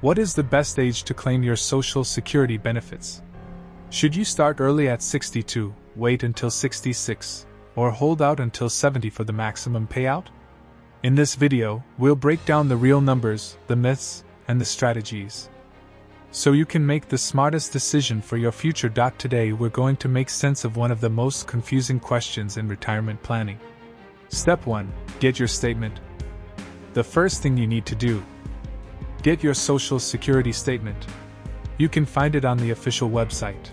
What is the best age to claim your Social Security benefits? Should you start early at 62, wait until 66, or hold out until 70 for the maximum payout? In this video, we'll break down the real numbers, the myths, and the strategies, so you can make the smartest decision for your future. Today we're going to make sense of one of the most confusing questions in retirement planning. Step 1. Get your statement. The first thing you need to do: get your Social Security statement. You can find it on the official website.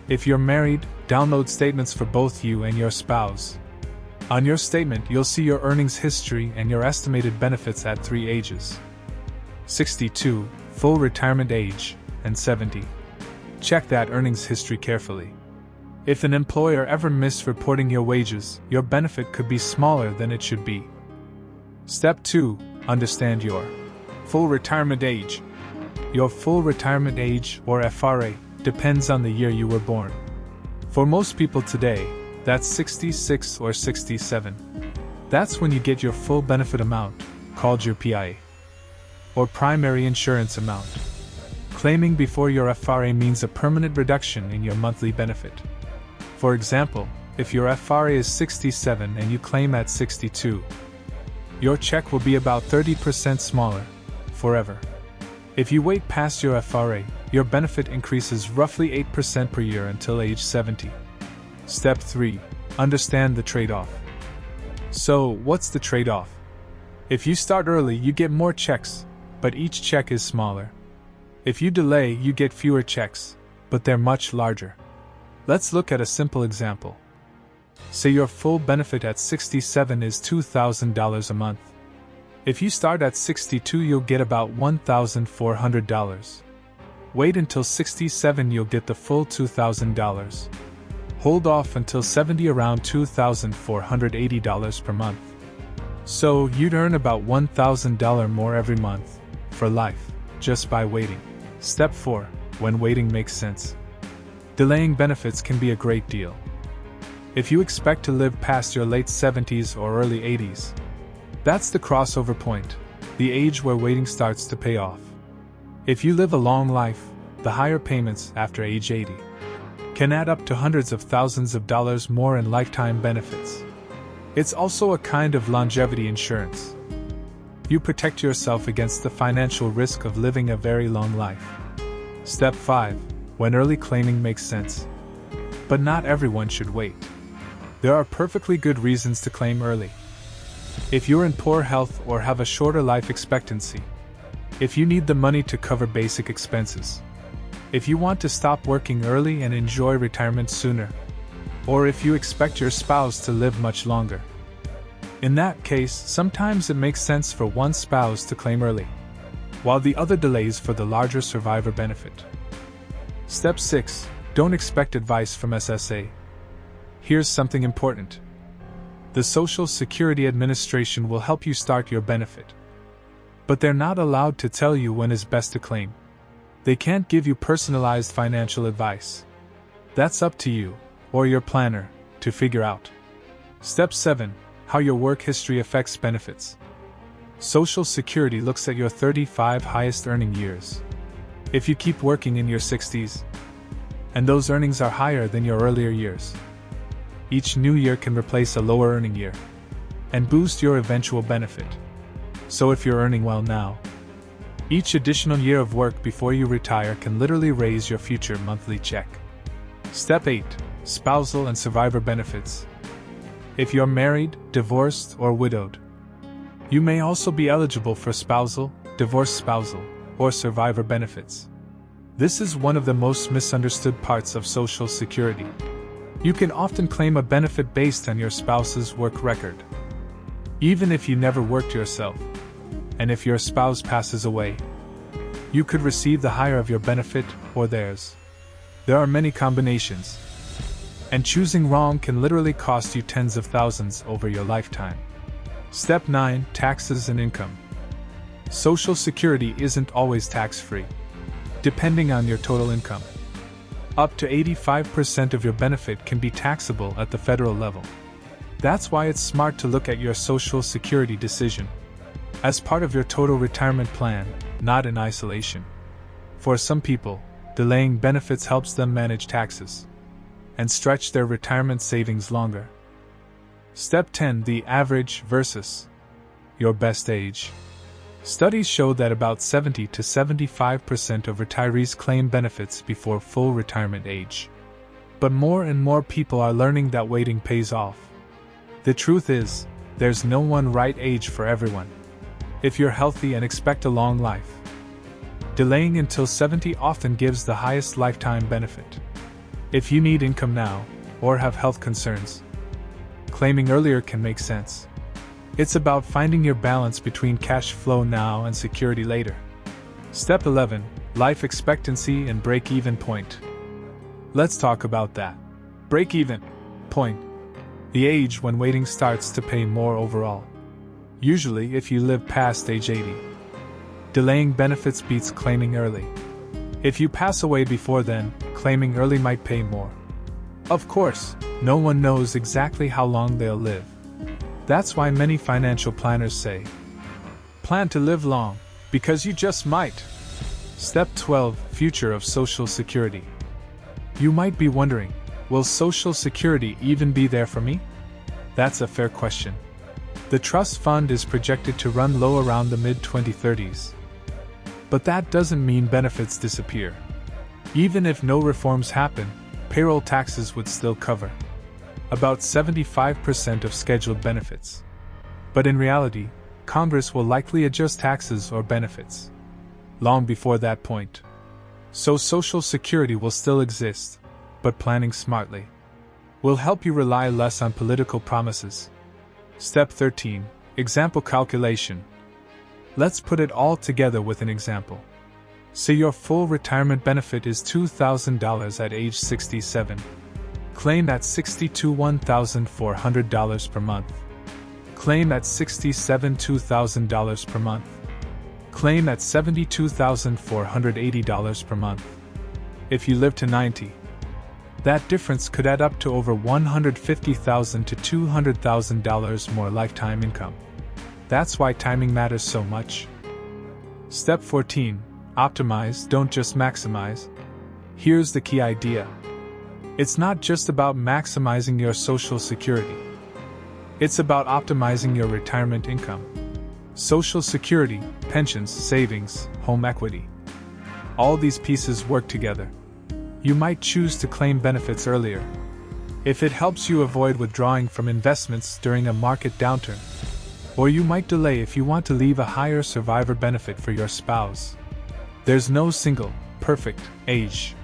If you're married, download statements for both you and your spouse. On your statement, you'll see your earnings history and your estimated benefits at 3 ages: 62, full retirement age, and 70. Check that earnings history carefully. If an employer ever misreporting your wages, your benefit could be smaller than it should be. Step 2. Understand your full retirement age. Your full retirement age, or FRA, depends on the year you were born. For most people today, that's 66 or 67. That's when you get your full benefit amount, called your PIA, or primary insurance amount. Claiming before your FRA means a permanent reduction in your monthly benefit. For example, if your FRA is 67 and you claim at 62, your check will be about 30% smaller, forever. If you wait past your FRA, your benefit increases roughly 8% per year until age 70. Step 3. Understand the trade-off. So, what's the trade-off? If you start early, you get more checks, but each check is smaller. If you delay, you get fewer checks, but they're much larger. Let's look at a simple example. Say your full benefit at 67 is $2,000 a month. If you start at 62, you'll get about $1,400. Wait until 67, you'll get the full $2,000. Hold off until 70, around $2,480 per month. So you'd earn about $1,000 more every month, for life, just by waiting. Step 4. When waiting makes sense. Delaying benefits can be a great deal. If you expect to live past your late 70s or early 80s, that's the crossover point, the age where waiting starts to pay off. If you live a long life, the higher payments after age 80 can add up to hundreds of thousands of dollars more in lifetime benefits. It's also a kind of longevity insurance. You protect yourself against the financial risk of living a very long life. Step 5. When early claiming makes sense. But not everyone should wait. There are perfectly good reasons to claim early. If you're in poor health or have a shorter life expectancy. If you need the money to cover basic expenses. If you want to stop working early and enjoy retirement sooner. Or if you expect your spouse to live much longer. In that case, sometimes it makes sense for one spouse to claim early, while the other delays for the larger survivor benefit. Step 6. Don't expect advice from SSA. Here's something important. The Social Security Administration will help you start your benefit, but they're not allowed to tell you when is best to claim. They can't give you personalized financial advice. That's up to you, or your planner, to figure out. Step 7. How your work history affects benefits. Social Security looks at your 35 highest earning years. If you keep working in your 60s, and those earnings are higher than your earlier years, each new year can replace a lower earning year and boost your eventual benefit. So if you're earning well now, each additional year of work before you retire can literally raise your future monthly check. Step 8. Spousal and survivor benefits. If you're married, divorced, or widowed, you may also be eligible for spousal, divorced spousal, or survivor benefits. This is one of the most misunderstood parts of Social Security. You can often claim a benefit based on your spouse's work record, even if you never worked yourself. And if your spouse passes away, you could receive the higher of your benefit or theirs. There are many combinations, and choosing wrong can literally cost you tens of thousands over your lifetime. Step 9. Taxes and income. Social Security isn't always tax-free, depending on your total income. Up to 85% of your benefit can be taxable at the federal level. That's why it's smart to look at your Social Security decision as part of your total retirement plan not in isolation. For some people, delaying benefits helps them manage taxes and stretch their retirement savings longer. Step 10. The average versus your best age. Studies show that about 70 to 75% of retirees claim benefits before full retirement age. But more and more people are learning that waiting pays off. The truth is, there's no one right age for everyone. If you're healthy and expect a long life, delaying until 70 often gives the highest lifetime benefit. If you need income now, or have health concerns, claiming earlier can make sense. It's about finding your balance between cash flow now and security later. Step 11. Life expectancy and break-even point. Let's talk about that. Break-even point. The age when waiting starts to pay more overall. Usually if you live past age 80. Delaying benefits beats claiming early. If you pass away before then, claiming early might pay more. Of course, no one knows exactly how long they'll live. That's why many financial planners say, plan to live long, because you just might. Step 12. Future of Social Security. You might be wondering, will Social Security even be there for me? That's a fair question. The trust fund is projected to run low around the mid-2030s. But that doesn't mean benefits disappear. Even if no reforms happen, payroll taxes would still cover about 75% of scheduled benefits. But in reality, Congress will likely adjust taxes or benefits long before that point. So Social Security will still exist, but planning smartly will help you rely less on political promises. Step 13. Example calculation. Let's put it all together with an example. Say your full retirement benefit is $2,000 at age 67. Claim at $62,400 per month. Claim at $67,000 $2,000 per month. Claim at $72,480 per month. If you live to 90, that difference could add up to over $150,000 to $200,000 more lifetime income. That's why timing matters so much. Step 14. Optimize, don't just maximize. Here's the key idea. It's not just about maximizing your Social Security. It's about optimizing your retirement income. Social Security, pensions, savings, home equity. All these pieces work together. You might choose to claim benefits earlier if it helps you avoid withdrawing from investments during a market downturn. Or you might delay if you want to leave a higher survivor benefit for your spouse. There's no single, perfect age,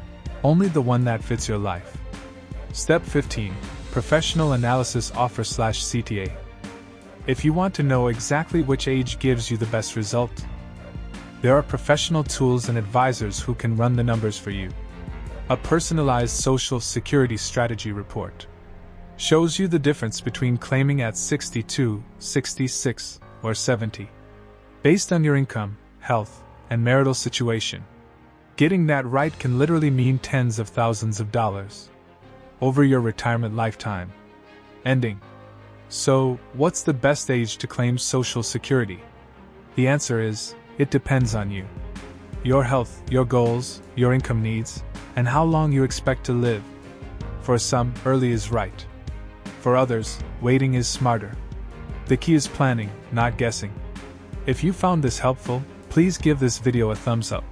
only the one that fits your life. Step 15. Professional Analysis Offer/CTA. If you want to know exactly which age gives you the best result, there are professional tools and advisors who can run the numbers for you. A personalized Social Security strategy report shows you the difference between claiming at 62, 66, or 70. Based on your income, health, and marital situation. Getting that right can literally mean tens of thousands of dollars over your retirement lifetime. Ending. So, what's the best age to claim Social Security? The answer is, it depends on you. Your health, your goals, your income needs, and how long you expect to live. For some, early is right. For others, waiting is smarter. The key is planning, not guessing. If you found this helpful, please give this video a thumbs up.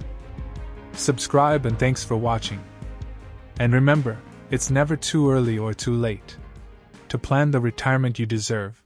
Subscribe and thanks for watching. And remember, it's never too early or too late to plan the retirement you deserve.